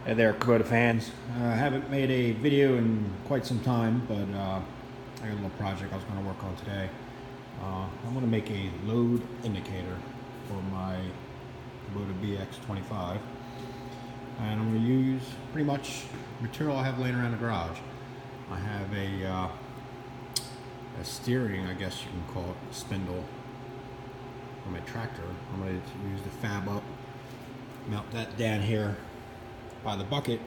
Hey there, Kubota fans. I haven't made a video in quite some time, but I got a little project I was going to work on today. I'm going to make a load indicator for my Kubota BX25, and I'm going to use pretty much material I have laying around the garage. I have a steering, I guess you can call it, spindle for my tractor. I'm going to use the fab up, mount that down here by the bucket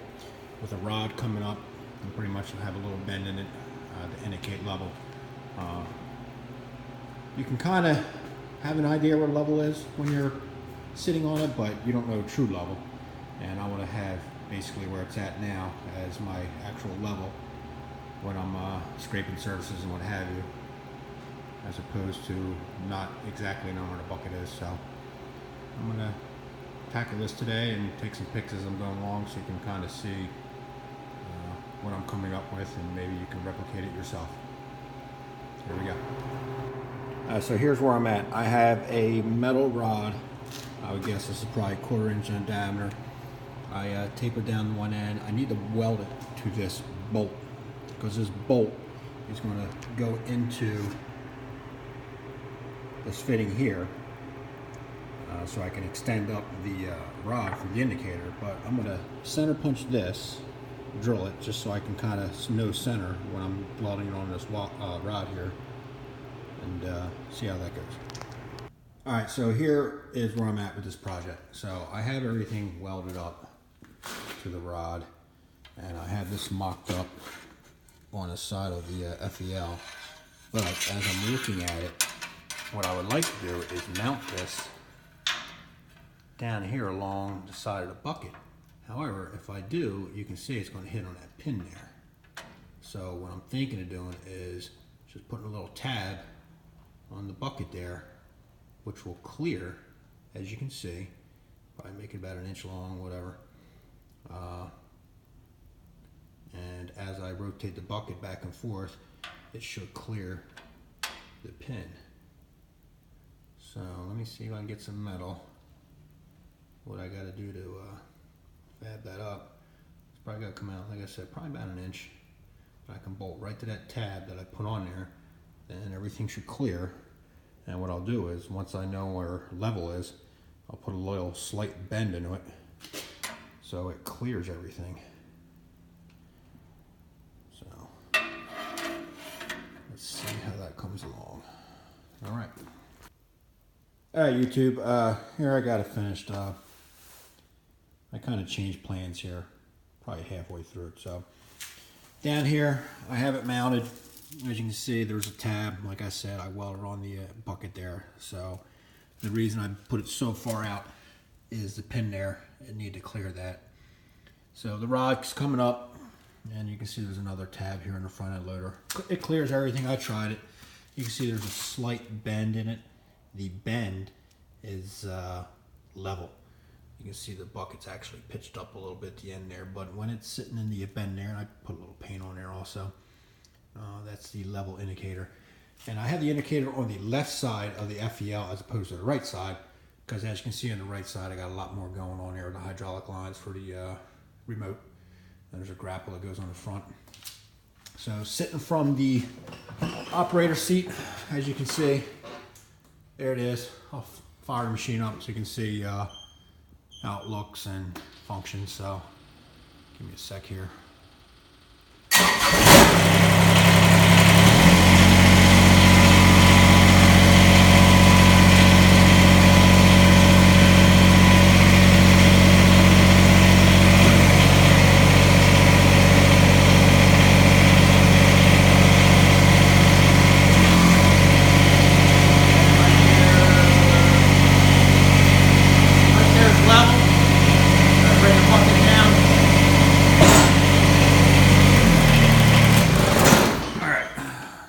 with a rod coming up, and pretty much have a little bend in it to indicate level. You can kind of have an idea where level is when you're sitting on it, but you don't know true level. And I want to have basically where it's at now as my actual level when I'm scraping surfaces and what have you, as opposed to not exactly knowing where the bucket is. So I'm going to tackle this today and take some pics as I'm going along so you can kind of see what I'm coming up with, and maybe you can replicate it yourself. Here we go. So here's where I'm at. I have a metal rod. I would guess this is probably 1/4 inch in diameter. I tapered down one end. I need to weld it to this bolt because this bolt is going to go into this fitting here. So I can extend up the rod for the indicator, but I'm going to center punch this, drill it, just so I can kind of know center when I'm welding it on this rod here, and see how that goes. Alright, so here is where I'm at with this project. So I have everything welded up to the rod, and I have this mocked up on the side of the FEL, but as I'm looking at it, what I would like to do is mount this down here along the side of the bucket. However, if I do, you can see it's going to hit on that pin there. So what I'm thinking of doing is just putting a little tab on the bucket there, which will clear, as you can see, probably make it about 1 inch long, whatever. And as I rotate the bucket back and forth, it should clear the pin. So let me see if I can get some metal. What I got to do to fab that up, it's probably got to come out, like I said, probably about 1 inch. But I can bolt right to that tab that I put on there, then everything should clear. And what I'll do is, once I know where level is, I'll put a little slight bend into it so it clears everything. So let's see how that comes along. All right. All right, YouTube, here I got it finished up. I kind of changed plans here, probably halfway through it. So down here, I have it mounted. As you can see, there's a tab. Like I said, I welded on the bucket there. So the reason I put it so far out is the pin there. It needed to clear that. So the rod's coming up, and you can see there's another tab here in the front end loader. It clears everything. I tried it. You can see there's a slight bend in it. The bend is level. You can see the bucket's actually pitched up a little bit at the end there, but when it's sitting in the bend there, and I put a little paint on there also, that's the level indicator. And I have the indicator on the left side of the FEL as opposed to the right side, because as you can see on the right side, I got a lot more going on there with the hydraulic lines for the remote. And there's a grapple that goes on the front. So sitting from the operator seat, as you can see, there it is. I'll fire the machine up so you can see how it looks and functions. So give me a sec here.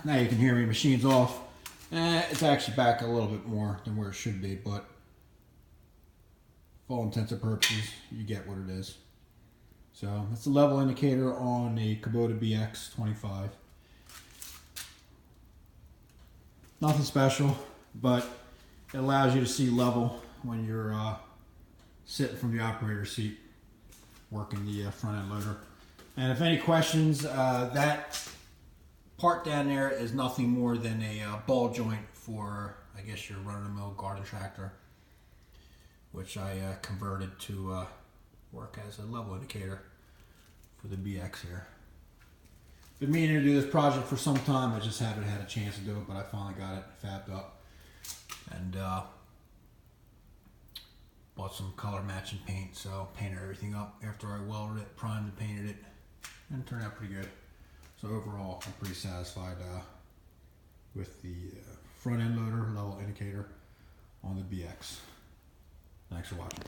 Now you can hear me, machine's off. It's actually back a little bit more than where it should be, but for all intents and purposes, you get what it is. So that's the level indicator on a Kubota BX25. Nothing special, but it allows you to see level when you're sitting from the operator seat. working the front end loader. And if any questions, that part down there is nothing more than a ball joint for, I guess, your run-of-the-mill garden tractor, which I converted to work as a level indicator for the BX here. Been meaning to do this project for some time. I just haven't had a chance to do it, but I finally got it fabbed up. And bought some color matching paint, so painted everything up after I welded it, primed and painted it, and it turned out pretty good. So overall, I'm pretty satisfied with the front end loader level indicator on the BX. Thanks for watching.